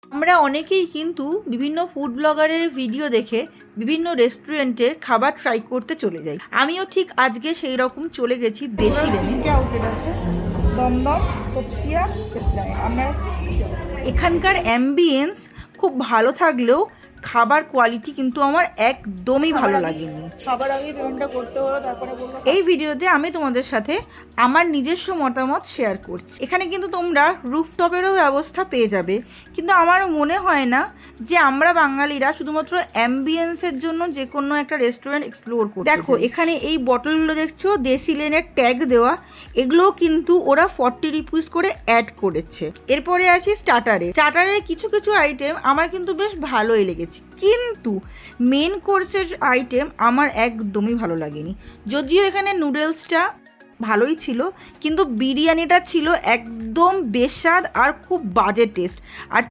আমরা অনেকেই কিন্তু বিভিন্ন ফুড ব্লগারের ভিডিও দেখে বিভিন্ন রেস্টুরেন্টে খাবার ট্রাই করতে চলে যাই। আমিও ঠিক আজকে সেই রকম চলে গেছি দেশি লেনে। আউটলেট আছে, দমদম, তপসিয়া, এসপ্লানেড। আমরা এখানকার অ্যাম্বিয়েন্স খুব ভালো থাকলেও খাবার কোয়ালিটি কিন্তু আমার একদমই ভালো লাগেনি। সবার আগে পেমেন্টটা করতে হলো, তারপরে বললো। এই ভিডিওতে আমি তোমাদের সাথে আমার নিজস্ব মতামত শেয়ার করছি। এখানে কিন্তু তোমরা রুফটপেরও ব্যবস্থা পেয়ে যাবে, কিন্তু আমার মনে হয় না যে আমরা বাঙালিরা শুধুমাত্র অ্যাম্বিয়েন্সের জন্য যে কোনো একটা রেস্টুরেন্ট এক্সপ্লোর করি। দেখো এখানে এই বটলগুলো দেখছো দেশি লেনের ট্যাগ দেওয়া, এগুলোও কিন্তু ওরা 40 রুপিস করে অ্যাড করেছে। এরপরে আসি স্টার্টারে। কিছু কিছু আইটেম আমার কিন্তু বেশ ভালোই লেগেছে, কিন্তু মেন কোর্সের আইটেম আমার একদমই ভালো লাগেনি। যদিও এখানে নুডলসটা ভালোই ছিল, কিন্তু বিরিয়ানিটা ছিল একদম বেস্বাদ আর খুব বাজে টেস্ট। আর